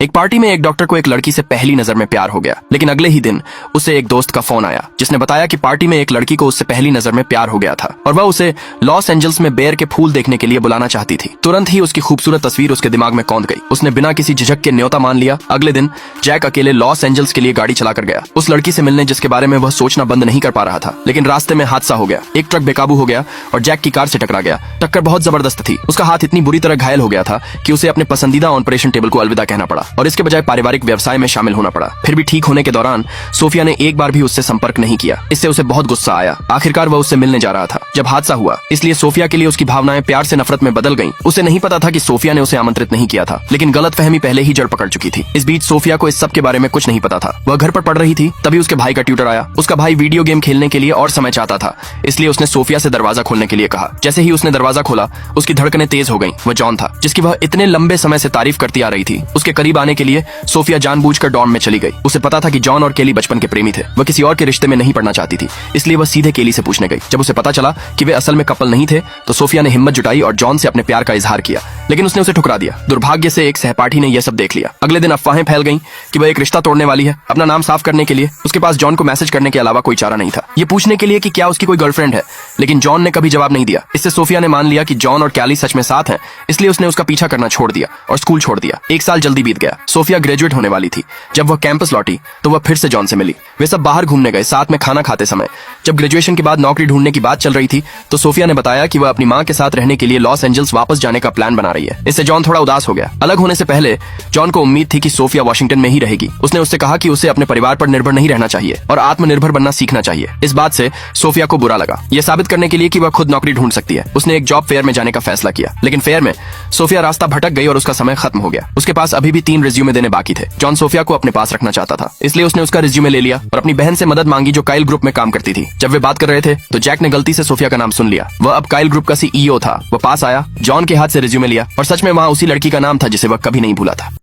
एक पार्टी में एक डॉक्टर को एक लड़की से पहली नजर में प्यार हो गया, लेकिन अगले ही दिन उसे एक दोस्त का फोन आया जिसने बताया कि पार्टी में एक लड़की को उससे पहली नजर में प्यार हो गया था और वह उसे लॉस एंजल्स में बेर के फूल देखने के लिए बुलाना चाहती थी। तुरंत ही उसकी खूबसूरत तस्वीर उसके दिमाग में कौंध गई। उसने बिना किसी झिझक के न्योता मान लिया। अगले दिन जैक अकेले लॉस एंजल्स के लिए गाड़ी चलाकर गया उस लड़की से मिलने जिसके बारे में वह सोचना बंद नहीं कर पा रहा था। लेकिन रास्ते में हादसा हो गया। एक ट्रक बेकाबू हो गया और जैक की कार से टकरा गया। टक्कर बहुत जबरदस्त थी। उसका हाथ इतनी बुरी तरह घायल हो गया था कि उसे अपने पसंदीदा ऑपरेशन टेबल को अलविदा कहना पड़ा और इसके बजाय पारिवारिक व्यवसाय में शामिल होना पड़ा। फिर भी ठीक होने के दौरान सोफिया ने एक बार भी उससे संपर्क नहीं किया। इससे उसे बहुत गुस्सा आया। आखिरकार वह उससे मिलने जा रहा था जब हादसा हुआ, इसलिए सोफिया के लिए उसकी भावनाएं प्यार से नफरत में बदल गईं। उसे नहीं पता था कि सोफिया ने उसे आमंत्रित नहीं किया था, लेकिन गलतफहमी पहले ही जड़ पकड़ चुकी थी। इस बीच सोफिया को इस सब के बारे में कुछ नहीं पता था। वह घर पर पढ़ रही थी, तभी उसके भाई का ट्यूटर आया। उसका भाई वीडियो गेम खेलने के लिए और समय चाहता था, इसलिए उसने सोफिया से दरवाजा खोलने के लिए कहा। जैसे ही उसने दरवाजा खोला, उसकी धड़कनें तेज हो गईं। वह जॉन था जिसकी वह इतने लंबे समय से तारीफ करती आ रही थी। उसके करीब आने के लिए सोफिया जानबूझकर डॉर्म में चली गई। उसे पता था कि जॉन और केली बचपन के प्रेमी थे। वह किसी और के रिश्ते में नहीं पड़ना चाहती थी, इसलिए वह सीधे केली से पूछने गई। जब उसे पता चला कि वे असल में कपल नहीं थे, तो सोफिया ने हिम्मत जुटाई और जॉन से अपने प्यार का इजहार किया, लेकिन उसने उसे ठुकरा दिया। दुर्भाग्य से एक सहपाठी ने यह सब देख लिया। अगले दिन अफवाहें फैल गईं कि वह एक रिश्ता तोड़ने वाली है। अपना नाम साफ करने के लिए उसके पास जॉन को मैसेज करने के अलावा कोई चारा नहीं था, ये पूछने के लिए कि क्या उसकी कोई गर्लफ्रेंड है, लेकिन जॉन ने कभी जवाब नहीं दिया। इससे सोफिया ने मान लिया कि जॉन और कैली सच में साथ हैं, इसलिए उसने उसका पीछा करना छोड़ दिया और स्कूल छोड़ दिया। एक साल जल्दी बीत गया। सोफिया ग्रेजुएट होने वाली थी। जब वह कैंपस लौटी तो वह फिर से जॉन से मिली। वे सब बाहर घूमने गए, साथ में खाना खाते समय। जब ग्रेजुएशन के बाद नौकरी ढूंढने की बात चल रही थी, तो सोफिया ने बताया कि वह अपनी माँ के साथ रहने के लिए लॉस एंजल्स वापस जाने का प्लान बना रही है। इससे जॉन थोड़ा उदास हो गया। अलग होने से पहले जॉन को उम्मीद थी कि सोफिया वाशिंगटन में ही रहेगी। उसने उससे कहा कि उसे अपने परिवार पर निर्भर नहीं रहना चाहिए और आत्मनिर्भर बनना सीखना चाहिए। इस बात से सोफिया को बुरा लगा। यह साबित करने के लिए कि वह खुद नौकरी ढूंढ सकती है, उसने एक जॉब फेयर में जाने का फैसला किया। लेकिन फेयर में सोफिया रास्ता भटक गई और उसका समय खत्म हो गया। उसके पास अभी भी 3 रिज्यूमे देने बाकी थे। जॉन सोफिया को अपने पास रखना चाहता था, इसलिए उसने उसका रिज्यूमे ले लिया और अपनी बहन से मदद मांगी जो काइल ग्रुप में काम करती थी। जब वे बात कर रहे थे तो जैक ने गलती से सोफिया का नाम सुन लिया। वह अब काइल ग्रुप का सीईओ था। वह पास आया, जॉन के हाथ से रिज्यूमे लिया और सच में वहाँ उसी लड़की का नाम था जिसे वह कभी नहीं भूला था।